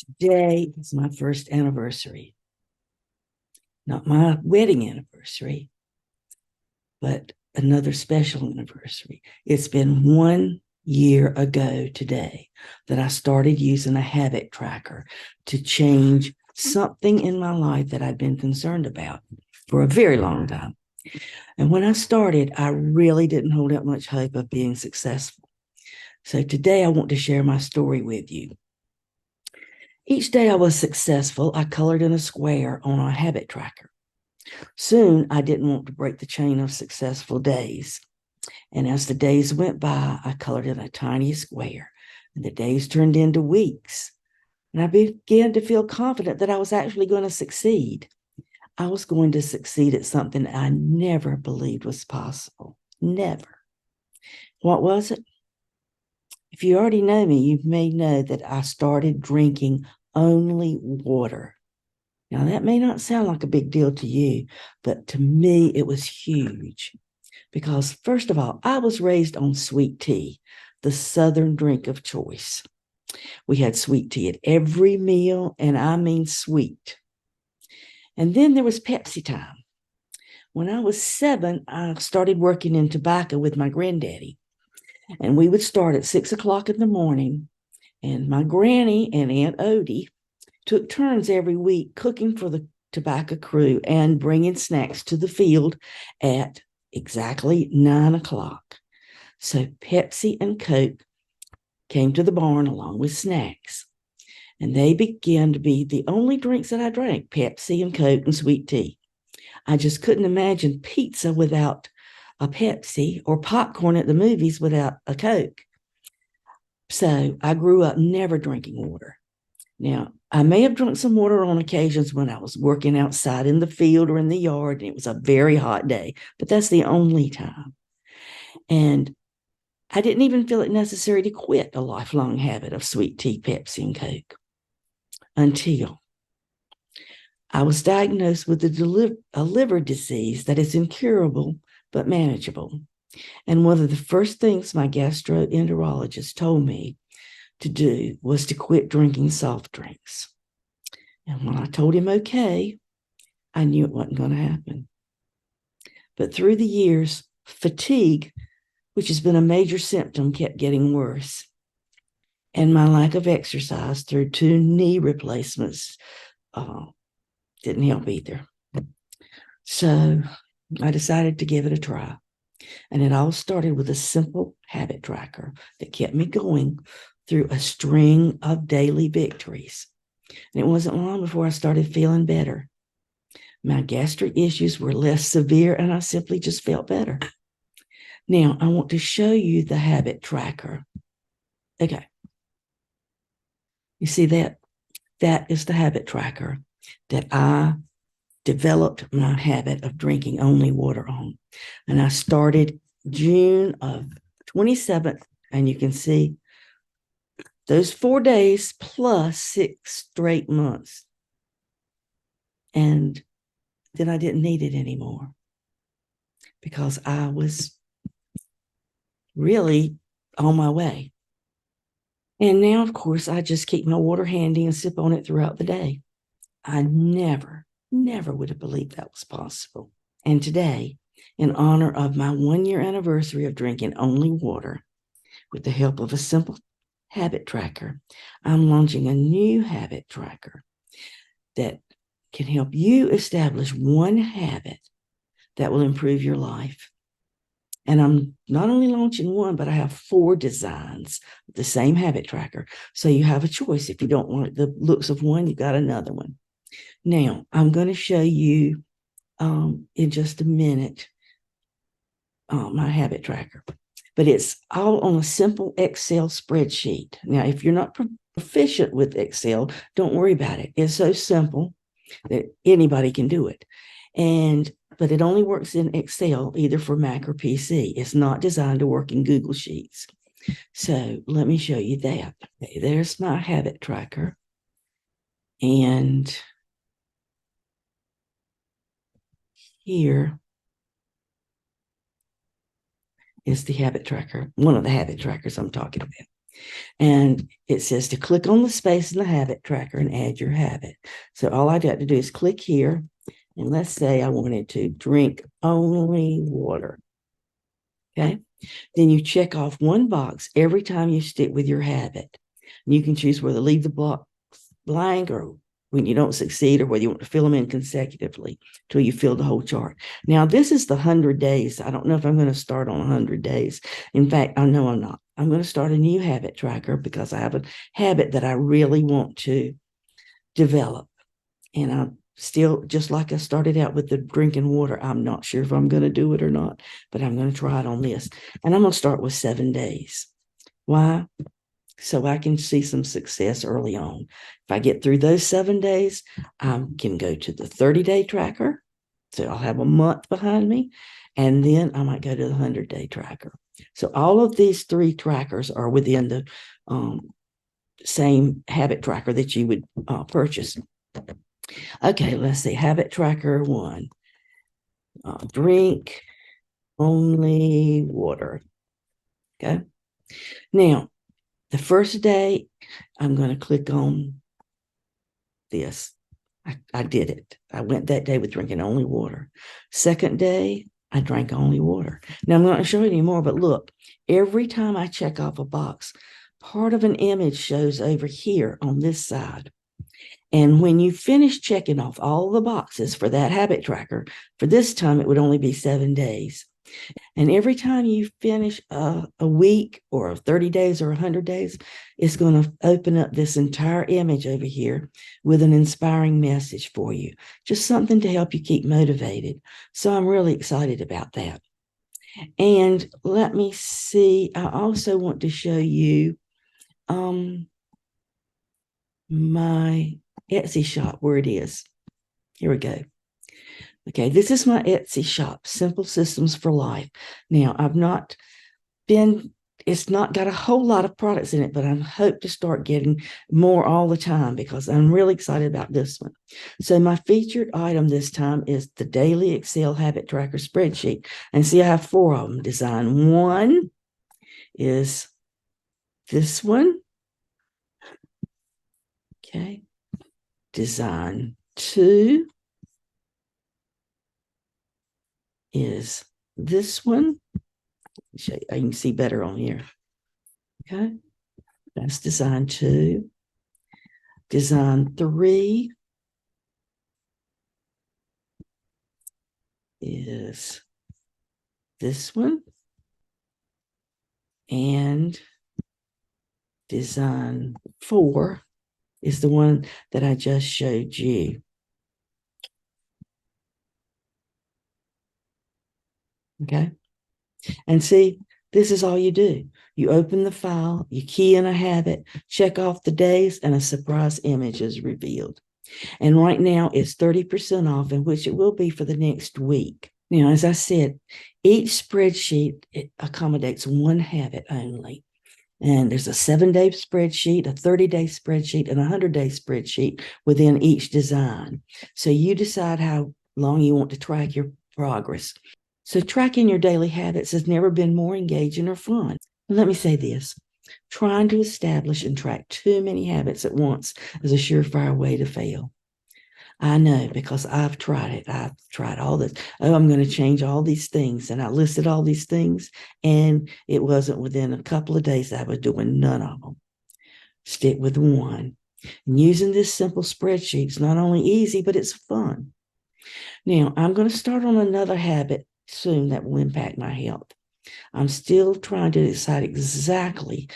Today is my first anniversary. Not my wedding anniversary, but another special anniversary. It's been 1 year ago today that I started using a habit tracker to change something in my life that I'd been concerned about for a very long time. And when I started, I really didn't hold out much hope of being successful. So today I want to share my story with you. Each day I was successful, I colored in a square on a habit tracker. Soon, I didn't want to break the chain of successful days. And as the days went by, I colored in a tiny square, and the days turned into weeks. And I began to feel confident that I was actually going to succeed. I was going to succeed at something I never believed was possible. Never. What was it? If you already know me, you may know that I started drinking only water. Now, that may not sound like a big deal to you, but to me, it was huge. Because, first of all, I was raised on sweet tea, the Southern drink of choice. We had sweet tea at every meal, and I mean sweet. And then there was Pepsi time. When I was 7, I started working in tobacco with my granddaddy. And we would start at 6 o'clock in the morning. And my granny and Aunt Ed.D took turns every week cooking for the tobacco crew and bringing snacks to the field at exactly 9 o'clock. So Pepsi and Coke came to the barn along with snacks. And they began to be the only drinks that I drank, Pepsi and Coke and sweet tea. I just couldn't imagine pizza without a Pepsi or popcorn at the movies without a Coke. So I grew up never drinking water. Now, I may have drunk some water on occasions when I was working outside in the field or in the yard, and it was a very hot day, but that's the only time. And I didn't even feel it necessary to quit a lifelong habit of sweet tea, Pepsi, and Coke until I was diagnosed with a liver disease that is incurable but manageable. And one of the first things my gastroenterologist told me to do was to quit drinking soft drinks. And when I told him okay, I knew it wasn't going to happen. But through the years, fatigue, which has been a major symptom, kept getting worse. And my lack of exercise through 2 knee replacements didn't help either. So I decided to give it a try. And it all started with a simple habit tracker that kept me going through a string of daily victories. And it wasn't long before I started feeling better. My gastric issues were less severe, and I simply just felt better. Now, I want to show you the habit tracker. Okay. You see that? That is the habit tracker that I developed my habit of drinking only water on. And I started June of 27th, and you can see those 4 days plus 6 straight months. And then I didn't need it anymore because I was really on my way. And now, of course, I just keep my water handy and sip on it throughout the day. I never would have believed that was possible. And today, in honor of my 1-year anniversary of drinking only water, with the help of a simple habit tracker, I'm launching a new habit tracker that can help you establish one habit that will improve your life. And I'm not only launching one, but I have 4 designs of the same habit tracker. So you have a choice. If you don't like the looks of one, you got another one. Now, I'm going to show you in just a minute my habit tracker. But it's all on a simple Excel spreadsheet. Now, if you're not proficient with Excel, don't worry about it. It's so simple that anybody can do it. But it only works in Excel, either for Mac or PC. It's not designed to work in Google Sheets. So let me show you that. Okay, there's my habit tracker. And here is the habit tracker, one of the habit trackers I'm talking about. And it says to click on the space in the habit tracker and add your habit. So all I got to do is click here. And let's say I wanted to drink only water. Okay. Then you check off one box every time you stick with your habit. And you can choose whether to leave the box blank or when you don't succeed, or whether you want to fill them in consecutively till you fill the whole chart. Now, this is the 100 days. I don't know if I'm going to start on 100 days. In fact, I know I'm not. I'm going to start a new habit tracker because I have a habit that I really want to develop. And I'm still, just like I started out with the drinking water, I'm not sure if I'm going to do it or not, but I'm going to try it on this. And I'm going to start with 7 days. Why? So I can see some success early on. If I get through those 7 days, I can go to the 30-day tracker. So I'll have a month behind me. And then I might go to the 100-day tracker. So all of these 3 trackers are within the same habit tracker that you would purchase. Okay, let's see. Habit tracker 1. Drink only water. Okay. Now, the first day, I'm going to click on this. I did it. I went that day with drinking only water. Second day, I drank only water. Now, I'm not going to show you anymore, but look, every time I check off a box, part of an image shows over here on this side. And when you finish checking off all the boxes for that habit tracker, for this time, it would only be 7 days. And every time you finish a week or 30 days or 100 days, it's going to open up this entire image over here with an inspiring message for you, just something to help you keep motivated. So I'm really excited about that. And let me see. I also want to show you my Etsy shop, where it is. Here we go. Okay, this is my Etsy shop, Simple Systems for Life. Now, it's not got a whole lot of products in it, but I hope to start getting more all the time because I'm really excited about this one. So my featured item this time is the Daily Excel Habit Tracker spreadsheet. And see, I have 4 of them designed. One is this one. Okay. Design 2 is this one. I can see better on here. Okay. That's design 2. Design 3 is this one. And design 4 is the one that I just showed you. Okay. And see, this is all you do. You open the file, you key in a habit, check off the days, and a surprise image is revealed. And right now it's 30% off, in which it will be for the next week. Now, as I said, each spreadsheet accommodates one habit only. And there's a 7-day spreadsheet, a 30-day spreadsheet, and a 100-day spreadsheet within each design. So you decide how long you want to track your progress. So tracking your daily habits has never been more engaging or fun. And let me say this. Trying to establish and track too many habits at once is a surefire way to fail. I know, because I've tried it. I've tried all this. Oh, I'm going to change all these things. And I listed all these things, and it wasn't within a couple of days I was doing none of them. Stick with one. And using this simple spreadsheet is not only easy, but it's fun. Now, I'm going to start on another habit soon that will impact my health. I'm still trying to decide exactly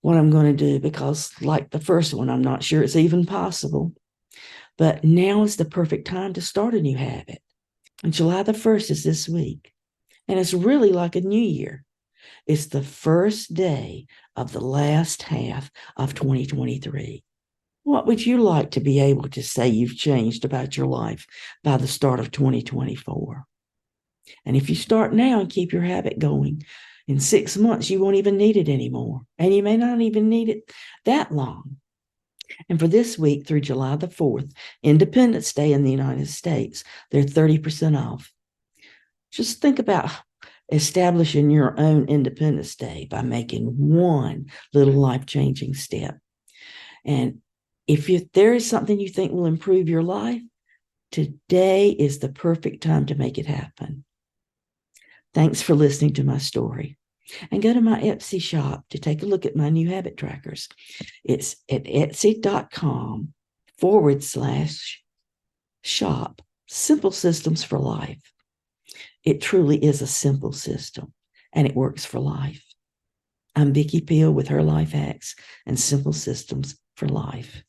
what I'm going to do because, like the first one, I'm not sure it's even possible. But now is the perfect time to start a new habit. And July the 1st is this week. And it's really like a new year. It's the first day of the last half of 2023. What would you like to be able to say you've changed about your life by the start of 2024? And if you start now and keep your habit going, in 6 months, you won't even need it anymore. And you may not even need it that long. And for this week through July the 4th, Independence Day in the United States, they're 30% off. Just think about establishing your own Independence Day by making one little life-changing step. And if there is something you think will improve your life, today is the perfect time to make it happen. Thanks for listening to my story. And go to my Etsy shop to take a look at my new habit trackers. It's at etsy.com/shop Simple Systems for Life. It truly is a simple system, and it works for life. I'm Vicki Peel with Her Life Hacks and Simple Systems for Life.